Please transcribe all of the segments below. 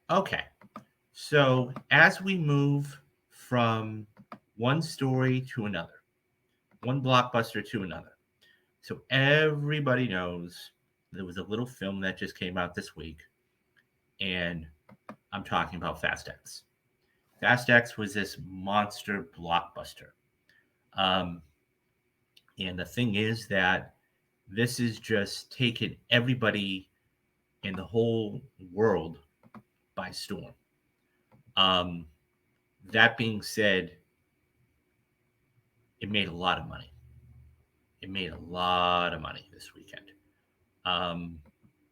Okay. So as we move from one story to another, one blockbuster to another. So everybody knows there was a little film that just came out this week, and I'm talking about Fast X. Fast X was this monster blockbuster. Um, and the thing is that this is just taken everybody in the whole world by storm. Um, that being said, it made a lot of money. It made a lot of money this weekend. Um,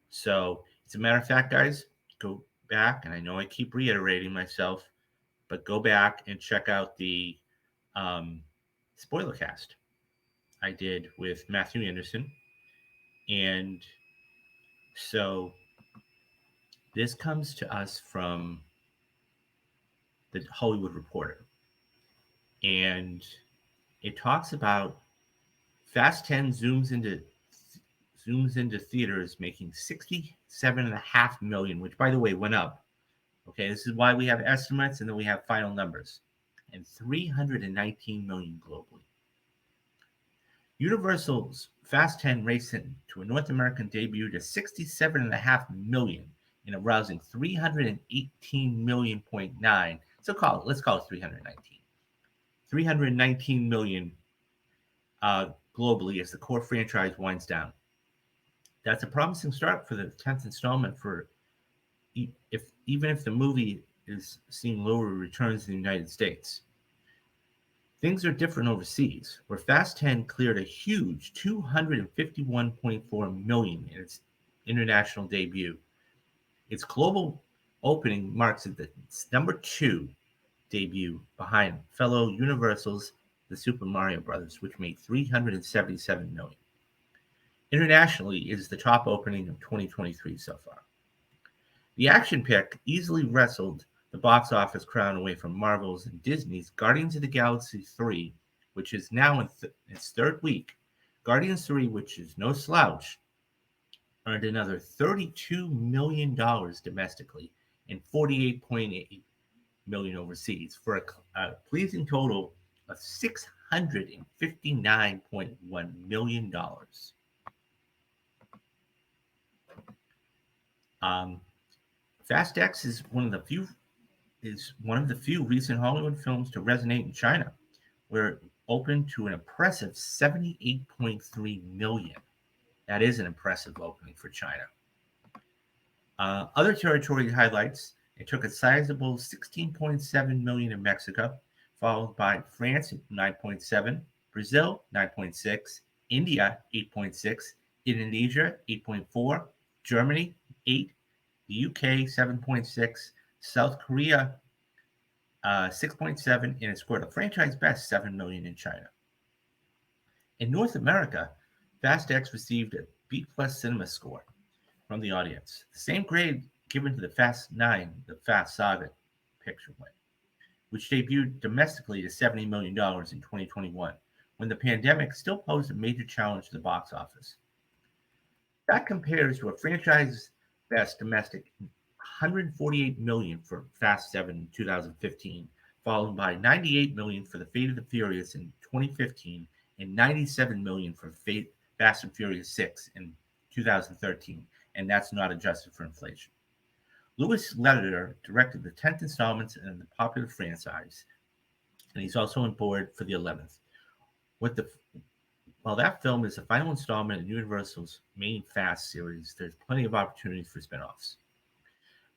so, as a matter of fact, guys, go back, and I know I keep reiterating myself, but go back and check out the um, spoiler cast I did with Matthew Anderson. And so, this comes to us from the Hollywood Reporter. And it talks about Fast 10 zooms into theaters making 67.5 million, which by the way went up. Okay, this is why we have estimates and then we have final numbers. And 319 million globally. Universal's Fast 10 raced into a North American debut to 67.5 million in a rousing 318 million.9. So let's call it 319. 319 million globally as the core franchise winds down. That's a promising start for the 10th installment for if even if the movie is seeing lower returns in the United States. Things are different overseas, where Fast 10 cleared a huge 251.4 million in its international debut. Its global opening marks its number 2 debut behind fellow Universal's The Super Mario Bros., which made 377 million. Internationally, it is the top opening of 2023 so far. The action pick easily wrestled the box office crown away from Marvel's and Disney's Guardians of the Galaxy 3, which is now in its third week. Guardians 3, which is no slouch, earned another $32 million domestically and 48.8 million overseas for a pleasing total of $659.1 million. Um, Fast X is one of the few recent Hollywood films to resonate in China, where it opened to an impressive 78.3 million. That is an impressive opening for China. Other territory highlights: it took a sizable 16.7 million in Mexico, followed by France at 9.7, Brazil 9.6, India 8.6, Indonesia 8.4, Germany 8, the UK 7.6, South Korea 6.7, and it scored a franchise best 7 million in China. In North America, Fast X received a B plus cinema score from the audience, the same grade given to the Fast 9, the Fast Saga picture went, which debuted domestically to $70 million in 2021, when the pandemic still posed a major challenge to the box office. That compares to a franchise best domestic 148 million for Fast 7 in 2015, followed by 98 million for The Fate of the Furious in 2015 and 97 million for Fast and Furious 6 in 2013, and that's not adjusted for inflation. Louis Leterrier directed the 10th installments in the popular franchise, and he's also on board for the 11th. With the While that film is the final installment in Universal's main Fast series, there's plenty of opportunities for spin-offs.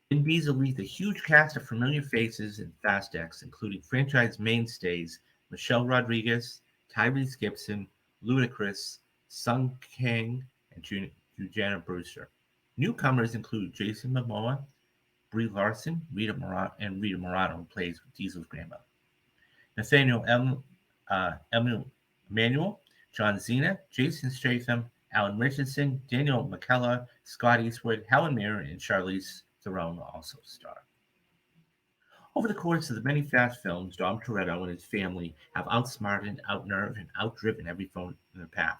Vin Diesel leads a huge cast of familiar faces in Fast X, including franchise mainstays Michelle Rodriguez, Tyrese Gibson, Ludacris, Sung Kang, and Jordana Brewster. Newcomers include Jason Momoa, Brie Larson, Rita Moreno, who plays Diesel's grandmother, Nathaniel Emmanuel, John Cena, Jason Statham, Alan Richardson, Daniel McKellar, Scott Eastwood, Helen Mirren, and Charlize Theron also star. Over the course of the many Fast films, Dom Toretto and his family have outsmarted, outnerved, and outdriven every foe in their path.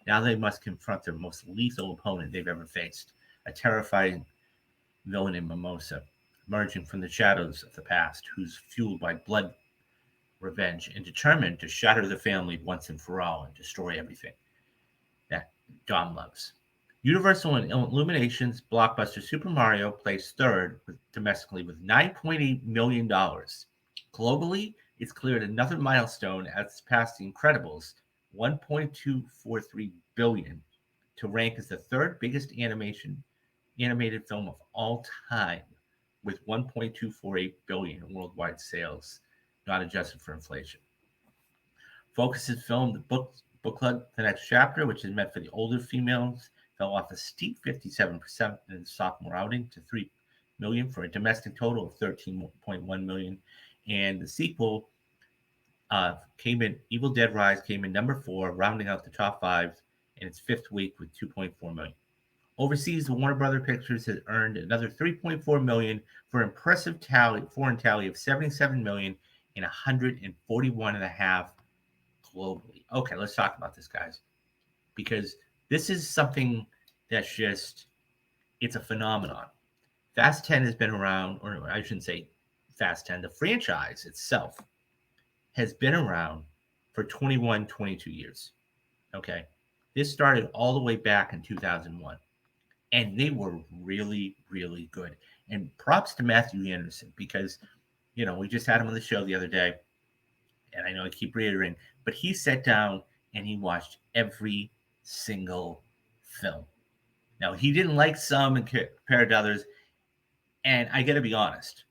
Now they must confront their most lethal opponent they've ever faced, a terrifying villain in Mimosa. emerging from the shadows of the past, who's fueled by blood, revenge, and determined to shatter the family once and for all and destroy everything that Dom loves. Universal and Illumination's blockbuster Super Mario placed third domestically with $9.8 million. Globally, it's cleared another milestone as it's passed The Incredibles, $1.243 billion, to rank as the third biggest animated film of all time, with $1.248 billion in worldwide sales, not adjusted for inflation. Focus's film, Book Club, The Next Chapter, which is meant for the older females, fell off a steep 57% in its sophomore outing to $3 million for a domestic total of $13.1 million. And the sequel came in, Evil Dead Rise came in number 4, rounding out the top 5 in its 5th week with $2.4 million. Overseas, the Warner Brother Pictures has earned another $3.4 million for an impressive foreign tally of $77 million and $141.5 globally. Okay, let's talk about this, guys, because this is something that's just, it's a phenomenon. Fast 10 has been around, or I shouldn't say Fast 10, the franchise itself has been around for 21, 22 years. Okay, this started all the way back in 2001. And they were really, really good. And props to Matthew Anderson because, we just had him on the show the other day. And I know I keep reiterating, but he sat down and he watched every single film. Now, he didn't like some and compared to others. And I got to be honest,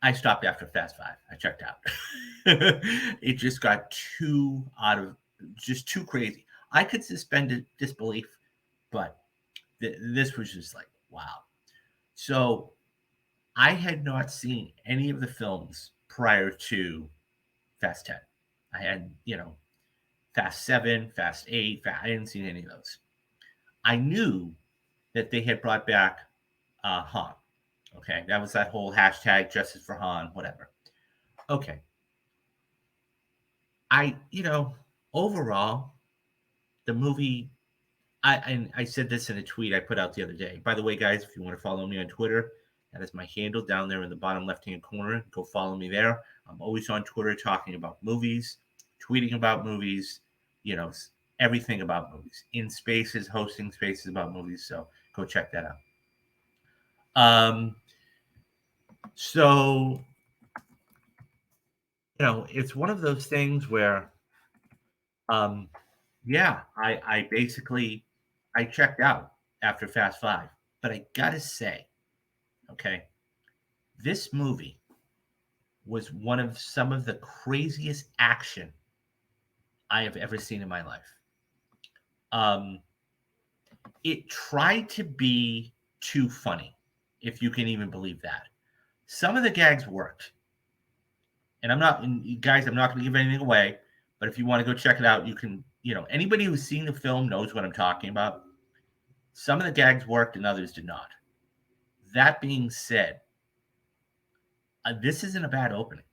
I stopped after Fast 5. I checked out. It just got too crazy. I could suspend disbelief, but this was just like, wow. So I had not seen any of the films prior to Fast 10. I had, Fast 7, Fast 8. I hadn't seen any of those. I knew that they had brought back Han. Okay, that was that whole hashtag justice for Han, whatever. Okay. Overall, the movie, I said this in a tweet I put out the other day. By the way, guys, if you want to follow me on Twitter, that is my handle down there in the bottom left-hand corner. Go follow me there. I'm always on Twitter talking about movies, tweeting about movies, everything about movies. In spaces, hosting spaces about movies. So go check that out. So, it's one of those things where, I basically, I checked out after Fast 5. But I gotta say, okay, this movie was one of some of the craziest action I have ever seen in my life. It tried to be too funny, if you can even believe that. Some of the gags worked. And I'm not going to give anything away, but if you want to go check it out, you can, anybody who's seen the film knows what I'm talking about. Some of the gags worked and others did not. That being said, this isn't a bad opening.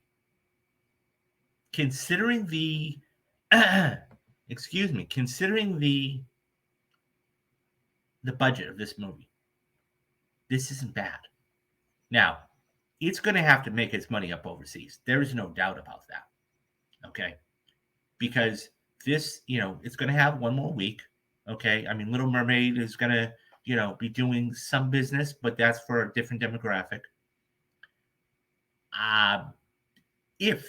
Considering the, considering the budget of this movie, this isn't bad. Now, it's going to have to make its money up overseas. There is no doubt about that. Okay? Because this, it's going to have one more week. Okay? I mean, Little Mermaid is going to, be doing some business, but that's for a different demographic. If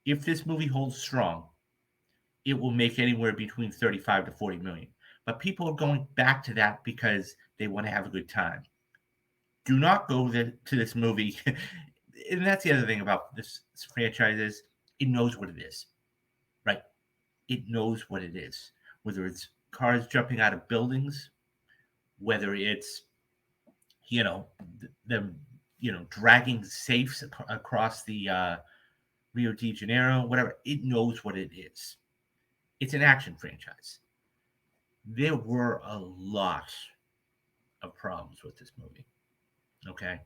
this movie holds strong, it will make anywhere between 35 to 40 million. But people are going back to that because they want to have a good time. Do not go to this movie. And that's the other thing about this franchise is it knows what it is, right? It knows what it is. Whether it's cars jumping out of buildings, whether it's, them, dragging safes across the Rio de Janeiro, whatever. It knows what it is. It's an action franchise. There were a lot of problems with this movie. Okay.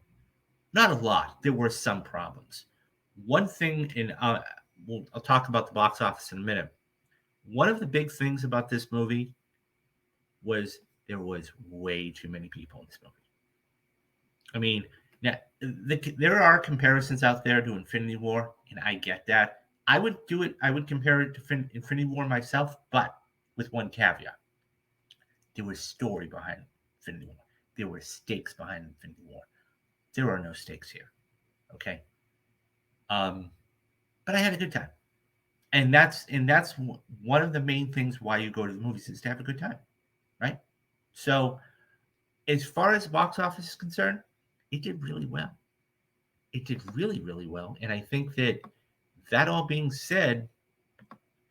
Not a lot. There were some problems. One thing, I'll talk about the box office in a minute. One of the big things about this movie was there was way too many people in this movie. I mean, Now, there are comparisons out there to Infinity War, and I get that. I would do it. I would compare it to Infinity War myself, but with one caveat: there was story behind Infinity War. There were stakes behind Infinity War. There are no stakes here. Okay. But I had a good time, and that's one of the main things why you go to the movies is to have a good time, right? So, as far as box office is concerned, it did really well. It did really, really well, and I think that all being said,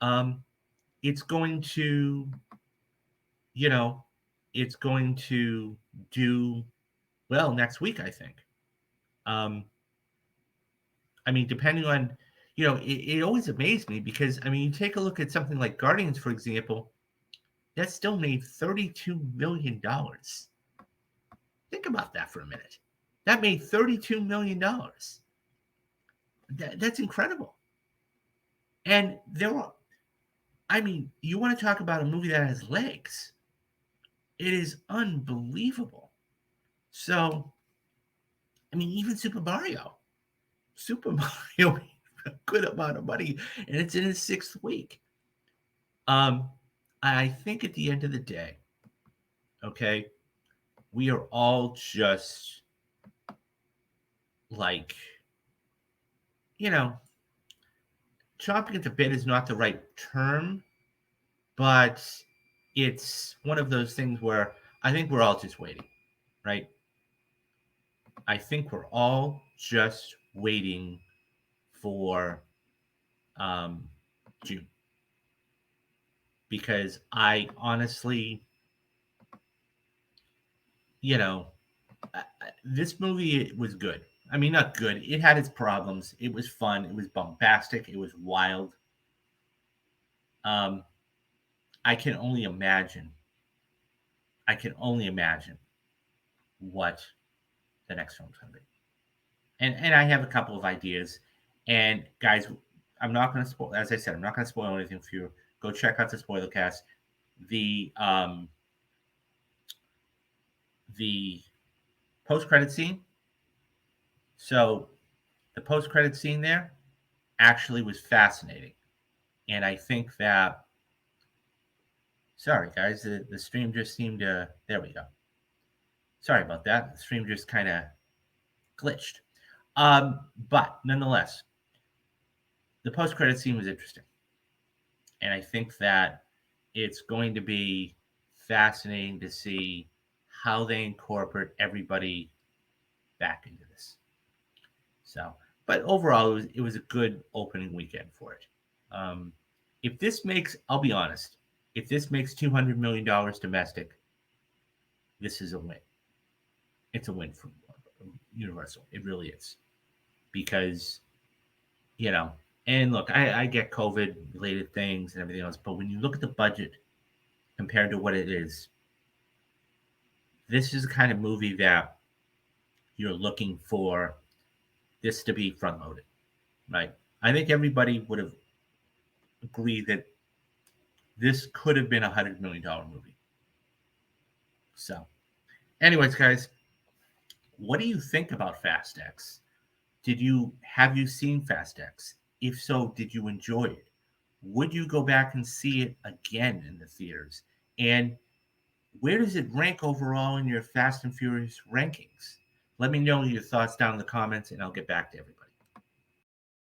um, it's going to, you know, it's going to do well next week. I think. Um, I mean, depending on, it always amazed me because I mean, you take a look at something like Guardians, for example, that still made $32 million. Think about that for a minute. That made $32 million. That's incredible. And I mean, you want to talk about a movie that has legs? It is unbelievable. So, I mean, even Super Mario made a good amount of money, and it's in its sixth week. I think at the end of the day, okay, we are all just like, you know, chomping at the bit is not the right term, but it's one of those things where I think we're all just waiting, right? I think we're all just waiting for June because I honestly, this movie was good. I mean, not good. It had its problems. It was fun. It was bombastic. It was wild. Um, I can only imagine. I can only imagine what the next film's going to be. And I have a couple of ideas. And guys, I'm not going to spoil. As I said, I'm not going to spoil anything for you. Go check out the spoiler cast. The post credit scene. So the post credit scene there actually was fascinating, and I think that. Sorry, guys, the stream just seemed to. There we go. Sorry about that. The stream just kind of glitched. But nonetheless, the post credit scene was interesting. And I think that it's going to be fascinating to see how they incorporate everybody back into this. So, but overall, it was a good opening weekend for it. If this makes, I'll be honest, if this makes $200 million domestic, this is a win. It's a win for Universal. It really is. Because, and look, I get COVID related things and everything else, but when you look at the budget compared to what it is, this is the kind of movie that you're looking for this to be front loaded, right? I think everybody would have agreed that this could have been $100 million movie. So, anyways, guys, what do you think about Fast X? Have you seen Fast X? If so, did you enjoy it? Would you go back and see it again in the theaters? And where does it rank overall in your Fast and Furious rankings? Let me know your thoughts down in the comments, and I'll get back to everybody.